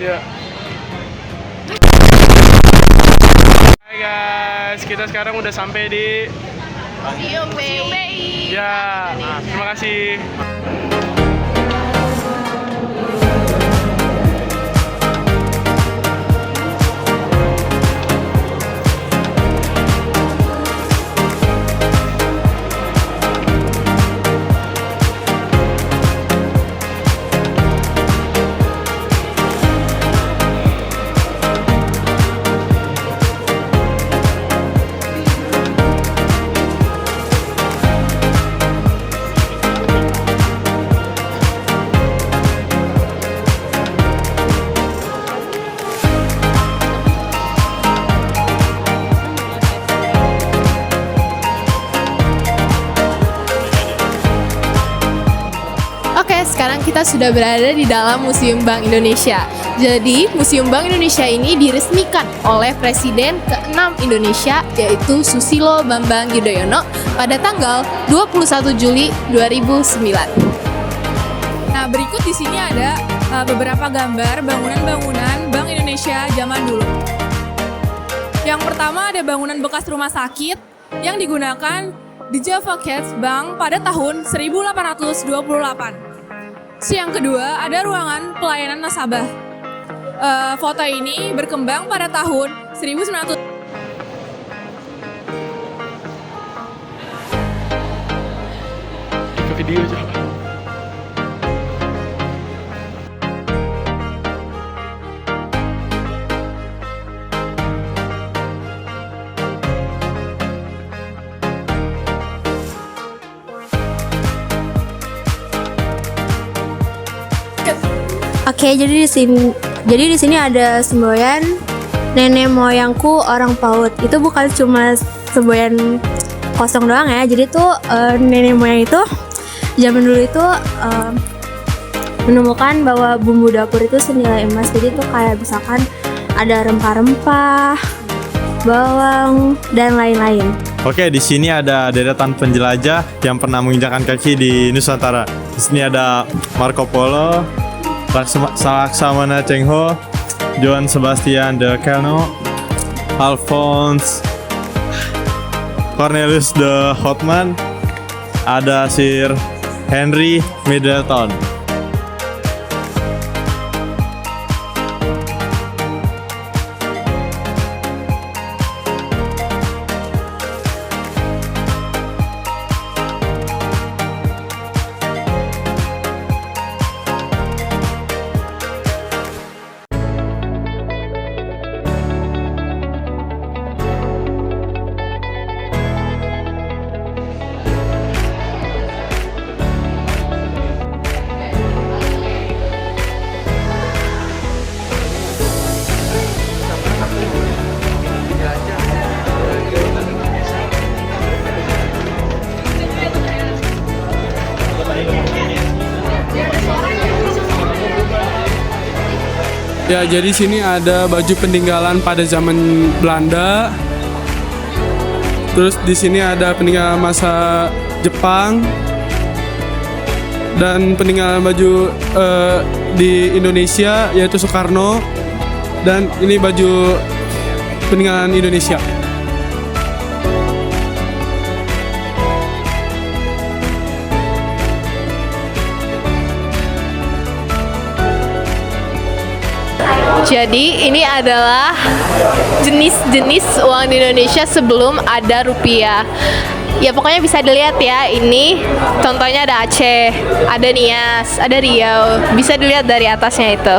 Ya. Hai guys, kita sekarang udah sampai di Museum Bay. ya. Terima kasih. Oke, sekarang kita sudah berada di dalam Museum Bank Indonesia. Jadi, Museum Bank Indonesia ini diresmikan oleh Presiden ke-6 Indonesia, yaitu Susilo Bambang Yudhoyono pada tanggal 21 Juli 2009. Nah, berikut di sini ada beberapa gambar bangunan-bangunan Bank Indonesia zaman dulu. Yang pertama ada bangunan bekas rumah sakit yang digunakan di Java Cats Bank pada tahun 1828. Yang kedua ada ruangan pelayanan nasabah. Foto ini berkembang pada tahun 1900. Ke video aja. Oke, jadi di sini ada semboyan nenek moyangku orang PAUD. Itu bukan cuma semboyan kosong doang ya. Jadi tuh nenek moyang itu zaman dulu itu menemukan bahwa bumbu dapur itu senilai emas. Jadi tuh kayak misalkan ada rempah-rempah, bawang dan lain-lain. Oke, di sini ada deretan penjelajah yang pernah menginjakan kaki di Nusantara. Di sini ada Marco Polo, Laksamana Cheng-ho, Johann Sebastian de Kelno, Alphonse Cornelius de Houtman, ada Sir Henry Middleton. Ya, jadi sini ada baju peninggalan pada zaman Belanda. Terus di sini ada peninggalan masa Jepang dan peninggalan baju di Indonesia yaitu Soekarno, dan ini baju peninggalan Indonesia. Jadi ini adalah jenis-jenis uang di Indonesia sebelum ada rupiah. Ya pokoknya bisa dilihat ya, ini contohnya ada Aceh, ada Nias, ada Riau. Bisa dilihat dari atasnya itu.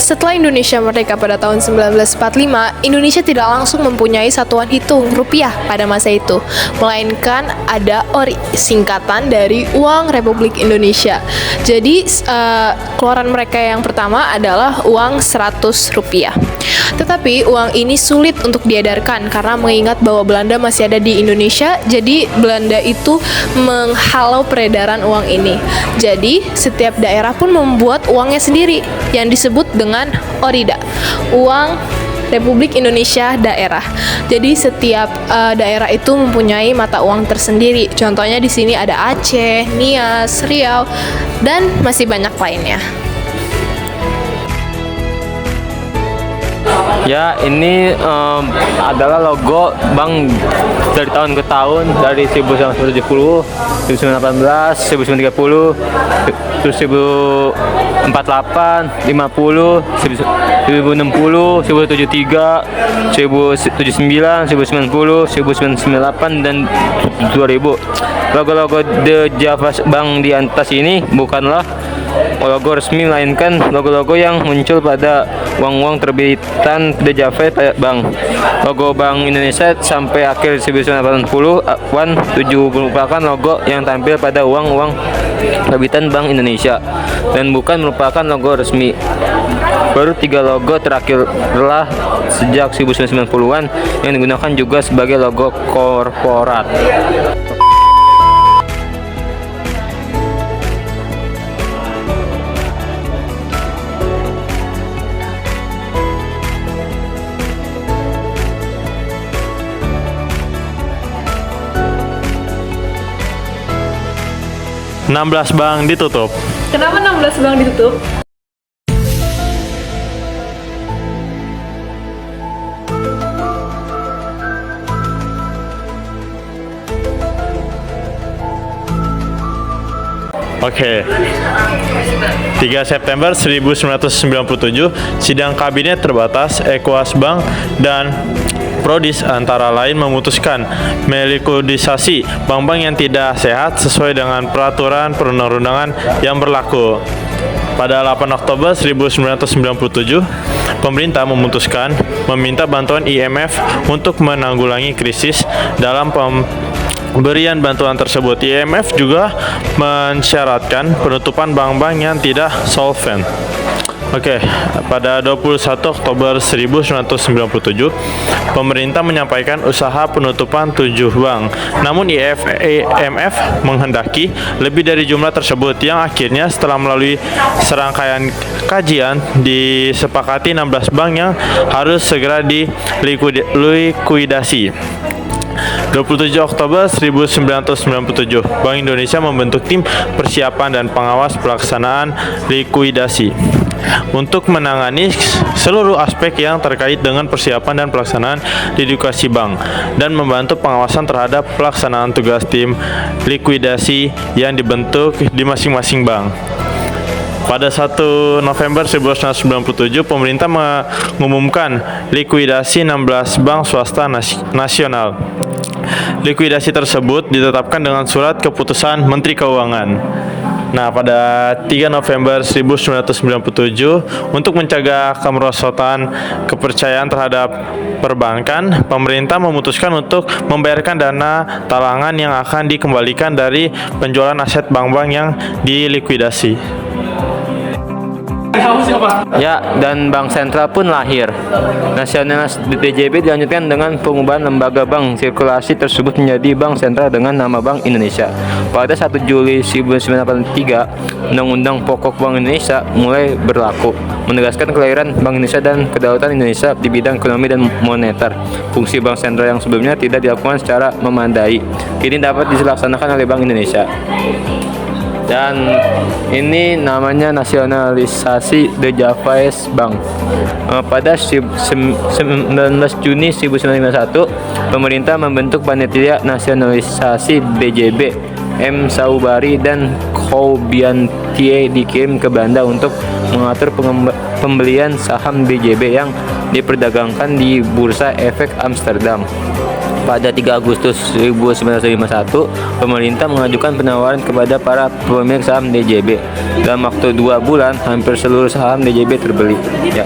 Setelah Indonesia merdeka pada tahun 1945, Indonesia tidak langsung mempunyai satuan hitung rupiah pada masa itu, melainkan ada ORI, singkatan dari Uang Republik Indonesia. Jadi keluaran mereka yang pertama adalah uang 100 rupiah. Tetapi uang ini sulit untuk diedarkan karena mengingat bahwa Belanda masih ada di Indonesia, jadi Belanda itu menghalau peredaran uang ini. Jadi setiap daerah pun membuat uangnya sendiri yang disebut dengan orida, uang Republik Indonesia daerah. Jadi setiap daerah itu mempunyai mata uang tersendiri. Contohnya di sini ada Aceh, Nias, Riau, dan masih banyak lainnya. Ya, ini adalah logo bank dari tahun ke tahun, dari 1970, 1918, 1930, terus 1048, 50, 1060, 1073, 1079, 1090, 1098, dan 2000. Logo-logo The Java Bank di atas ini bukanlah logo resmi, melainkan logo-logo yang muncul pada uang-uang terbitan The Java Bank. Logo Bank Indonesia sampai akhir 1980-an merupakan logo yang tampil pada uang-uang terbitan Bank Indonesia dan bukan merupakan logo resmi. Baru 3 logo terakhirlah sejak 1990-an yang digunakan juga sebagai logo korporat. 16 bank ditutup. Kenapa 16 bank ditutup? Oke. 3 September 1997, sidang kabinet terbatas Equas Bank dan Prodis antara lain memutuskan melikuidasi bank-bank yang tidak sehat sesuai dengan peraturan perundang-undangan yang berlaku. Pada 8 Oktober 1997, pemerintah memutuskan meminta bantuan IMF untuk menanggulangi krisis. Dalam pemberian bantuan tersebut, IMF juga mensyaratkan penutupan bank-bank yang tidak solvent. Oke, pada 21 Oktober 1997, pemerintah menyampaikan usaha penutupan 7 bank. Namun IMF menghendaki lebih dari jumlah tersebut, yang akhirnya setelah melalui serangkaian kajian disepakati 16 bank yang harus segera dilikuidasi. 27 Oktober 1997, Bank Indonesia membentuk tim persiapan dan pengawas pelaksanaan likuidasi untuk menangani seluruh aspek yang terkait dengan persiapan dan pelaksanaan likuidasi bank dan membantu pengawasan terhadap pelaksanaan tugas tim likuidasi yang dibentuk di masing-masing bank. Pada 1 November 1997, pemerintah mengumumkan likuidasi 16 bank swasta nasional. Likuidasi tersebut ditetapkan dengan surat keputusan Menteri Keuangan. Nah, pada 3 November 1997, untuk mencegah kemerosotan kepercayaan terhadap perbankan, pemerintah memutuskan untuk membayarkan dana talangan yang akan dikembalikan dari penjualan aset bank-bank yang dilikuidasi. Ya, dan Bank Sentral pun lahir. Nasionalis DJB dilanjutkan dengan pengubahan lembaga bank sirkulasi tersebut menjadi Bank Sentral dengan nama Bank Indonesia. Pada 1 Juli 1983, Undang-Undang Pokok Bank Indonesia mulai berlaku, menegaskan kelahiran Bank Indonesia dan kedaulatan Indonesia di bidang ekonomi dan moneter. Fungsi Bank Sentral yang sebelumnya tidak dilakukan secara memadai, kini dapat dilaksanakan oleh Bank Indonesia. Dan ini namanya nasionalisasi The Java Bank. Pada 19 Juni 1951, pemerintah membentuk panitia nasionalisasi DJB. M. Saubari dan Koubiantie dikirim ke Belanda untuk mengatur pembelian saham DJB yang diperdagangkan di Bursa Efek Amsterdam. Pada 3 Agustus 1951, pemerintah mengajukan penawaran kepada para pemilik saham DJB. Dalam waktu 2 bulan, hampir seluruh saham DJB terbeli. Ya.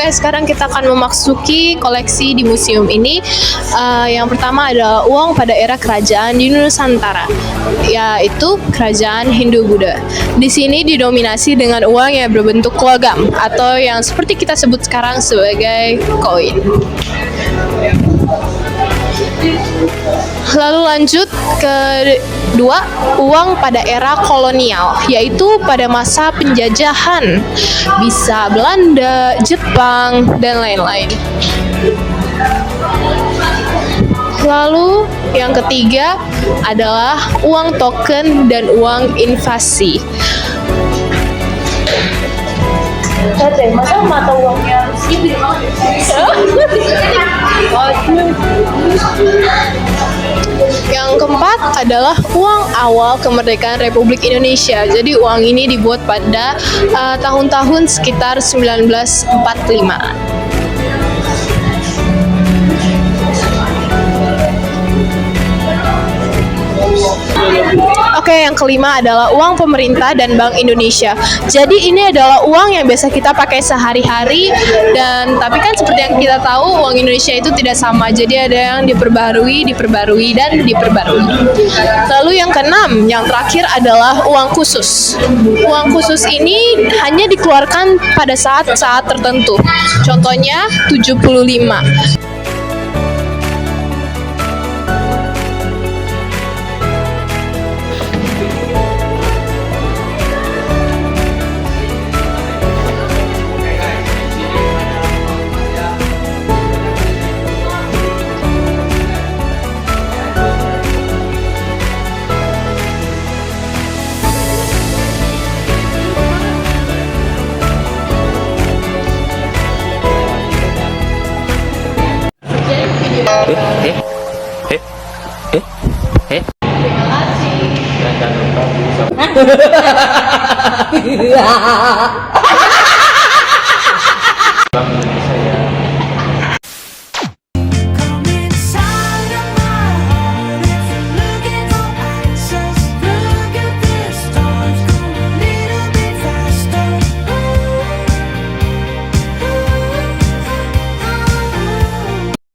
sekarang kita akan memasuki koleksi di museum ini. Yang pertama adalah uang pada era kerajaan di Nusantara, yaitu kerajaan Hindu-Buddha. Di sini didominasi dengan uang yang berbentuk logam atau yang seperti kita sebut sekarang sebagai koin. Lalu lanjut ke dua, uang pada era kolonial, yaitu pada masa penjajahan, bisa Belanda, Jepang, dan lain-lain. Lalu yang ketiga adalah uang token dan uang invasi. Masa mata uangnya gitu? Yang keempat adalah uang awal kemerdekaan Republik Indonesia. Jadi uang ini dibuat pada tahun-tahun sekitar 1945. Oke, yang kelima adalah uang pemerintah dan Bank Indonesia. Jadi ini adalah uang yang biasa kita pakai sehari-hari, dan tapi kan seperti yang kita tahu uang Indonesia itu tidak sama. Jadi ada yang diperbarui, dan diperbarui. Lalu yang keenam, yang terakhir adalah uang khusus. Uang khusus ini hanya dikeluarkan pada saat-saat tertentu. Contohnya 75. Dan jangan lupa